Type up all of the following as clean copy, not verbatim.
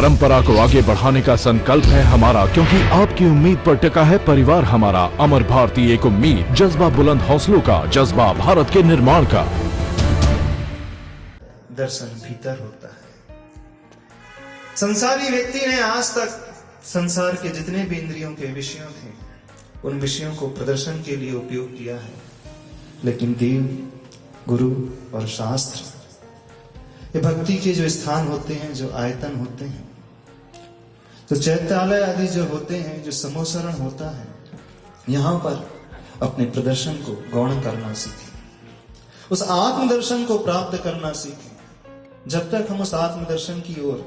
परंपरा को आगे बढ़ाने का संकल्प है हमारा, क्योंकि आपकी उम्मीद पर टिका है परिवार हमारा। अमर भारती एक उम्मीद, जज्बा बुलंद हौसलों का, जज्बा भारत के निर्माण का। दर्शन भीतर होता है। संसारी व्यक्ति ने आज तक संसार के जितने भी इंद्रियों के विषयों थे, उन विषयों को प्रदर्शन के लिए उपयोग किया है, लेकिन देव, गुरु और शास्त्र, ये भक्ति के जो स्थान होते हैं, जो आयतन होते हैं, तो चैत्यालय आदि जो होते हैं, जो समोसरण होता है, यहां पर अपने प्रदर्शन को गौण करना सीखें, उस आत्मदर्शन को प्राप्त करना सीखें। जब तक हम उस आत्मदर्शन की ओर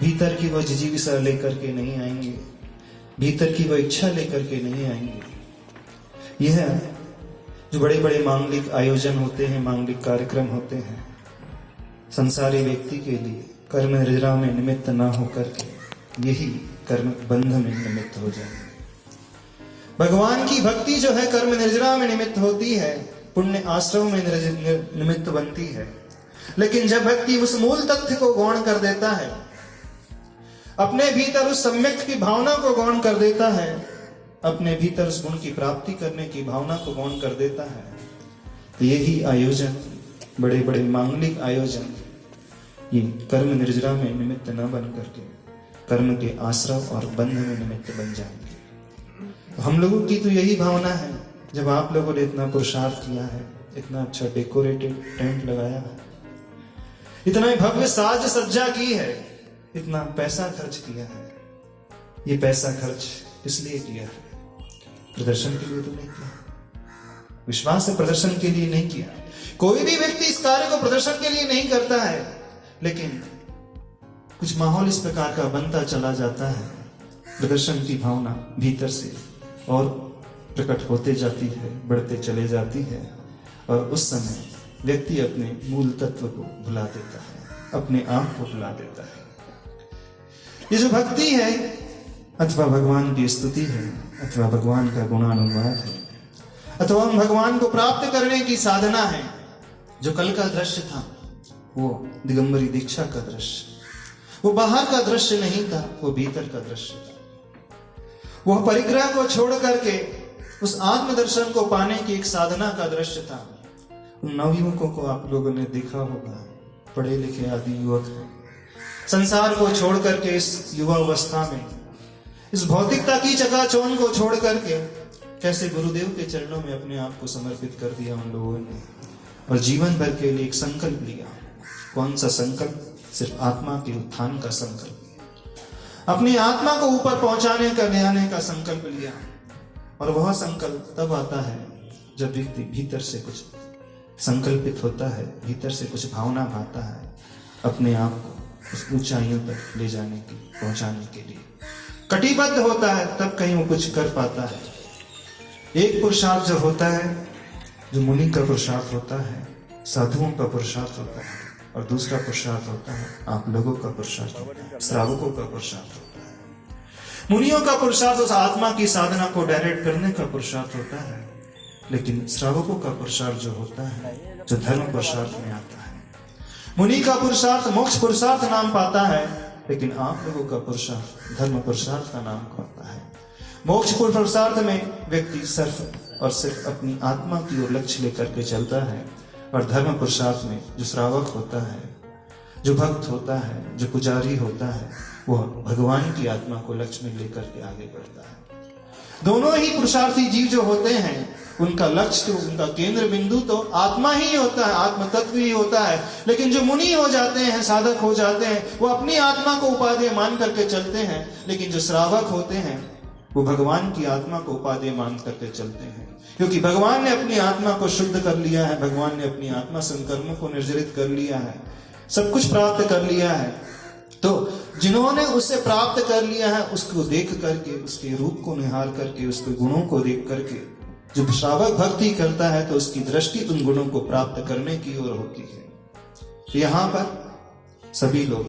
भीतर की वह जिजीविषा लेकर के नहीं आएंगे, भीतर की वह इच्छा लेकर के नहीं आएंगे, यह जो बड़े बड़े मांगलिक आयोजन होते हैं, मांगलिक कार्यक्रम होते हैं, संसारी व्यक्ति के लिए कर्म निर्जरा में निमित्त ना होकर के यही कर्म बंध में निमित्त हो जाएंगे। भगवान की भक्ति जो है कर्म निर्जरा में निमित्त होती है, पुण्य आश्रम में निमित्त बनती है। लेकिन जब व्यक्ति उस मूल तथ्य को गौण कर देता है, अपने भीतर उस सम्यक की भावना को गौण कर देता है, अपने भीतर उस गुण की प्राप्ति करने की भावना को गौण कर देता है, तो यही आयोजन, बड़े बड़े मांगलिक आयोजन, ये कर्म निर्जरा में निमित्त न बन करके कर्म के आश्रव और बंध में निमित्त बन जाएंगे। तो हम लोगों की तो यही भावना है, जब आप लोगों ने इतना पुरुषार्थ किया है, इतना अच्छा डेकोरेटेड टेंट लगाया है, इतना भव्य साज सज्जा की है, इतना पैसा खर्च किया है, ये पैसा खर्च इसलिए किया है, प्रदर्शन के लिए तो नहीं किया, विश्वास से प्रदर्शन के लिए नहीं किया। कोई भी व्यक्ति इस कार्य को प्रदर्शन के लिए नहीं करता है, लेकिन कुछ माहौल इस प्रकार का बनता चला जाता है, प्रदर्शन की भावना भीतर से और प्रकट होते जाती है, बढ़ते चले जाती है, और उस समय व्यक्ति अपने मूल तत्व को भुला देता है, अपने आप को भुला देता है। ये जो भक्ति है, अथवा भगवान की स्तुति है, अथवा भगवान का गुणानुवाद है, अथवा भगवान को प्राप्त करने की साधना है। जो कल का दृश्य था, वो दिगंबरी दीक्षा का दृश्य, वो बाहर का दृश्य नहीं था, वो भीतर का दृश्य था। वह परिग्रह को छोड़ करके उस आत्मदर्शन को पाने की एक साधना का दृश्य था। उन नवयुवकों को आप लोगों ने देखा होगा, पढ़े लिखे आदि युवक हैं, संसार को छोड़ करके इस युवा अवस्था में इस भौतिकता की चकाचौंध को छोड़ करके कैसे गुरुदेव के चरणों में अपने आप को समर्पित कर दिया उन लोगों ने, और जीवन भर के लिए एक संकल्प लिया। कौन सा संकल्प? सिर्फ आत्मा के उत्थान का संकल्प, अपनी आत्मा को ऊपर पहुंचाने का, ले आने का संकल्प लिया। और वह संकल्प तब आता है जब व्यक्ति भीतर से कुछ संकल्पित होता है, भीतर से कुछ भावना भाता है, अपने आप को उस ऊंचाइयों तक ले जाने की, पहुंचाने के लिए कटिबद्ध होता है, तब कहीं वो कुछ कर पाता है। एक पुरुषार्थ जो होता है, जो मुनि का पुरुषार्थ होता है, साधुओं का पुरुषार्थ होता है, और दूसरा पुरुषार्थ होता है आप लोगों का पुरुषार्थ होता है, श्रावकों का पुरुषार्थ होता है। मुनियों का पुरुषार्थ उस आत्मा की साधना को डायरेक्ट करने का पुरुषार्थ होता है, लेकिन श्रावकों का पुरुषार्थ जो होता है, जो धर्म पुरुषार्थ में आता है। मुनि का पुरुषार्थ मोक्ष पुरुषार्थ नाम पाता है, लेकिन आप लोगों का पुरुषार्थ धर्म पुरुषार्थ का नाम पाता है। मोक्ष पुरुषार्थ में व्यक्ति सिर्फ और सिर्फ अपनी आत्मा की ओर लक्ष्य लेकर के चलता है, और धर्म पुरुषार्थ में जो श्रावक होता है, जो भक्त होता है, जो पुजारी होता है, वह भगवान की आत्मा को लक्ष्य में लेकर के आगे बढ़ता है। दोनों ही पुरुषार्थी जीव जो होते हैं, उनका लक्ष्य तो, उनका केंद्र बिंदु तो आत्मा ही होता है, आत्म तत्व ही होता है। लेकिन जो मुनि हो जाते हैं, साधक हो जाते हैं, वो अपनी आत्मा को उपादेय मान करके चलते हैं, लेकिन जो श्रावक होते हैं, वो भगवान की आत्मा को उपादेय मान करके चलते हैं, क्योंकि भगवान ने अपनी आत्मा को शुद्ध कर लिया है, भगवान ने अपनी आत्मा से कर्मों को निर्जरित कर लिया है, सब कुछ प्राप्त कर लिया है। तो जिन्होंने उससे प्राप्त कर लिया है, उसको देख करके, उसके रूप को निहार करके, उसके गुणों को देख करके जो श्रावक भक्ति करता है, तो उसकी दृष्टि उन गुणों को प्राप्त करने की ओर होती है। यहाँ पर सभी लोग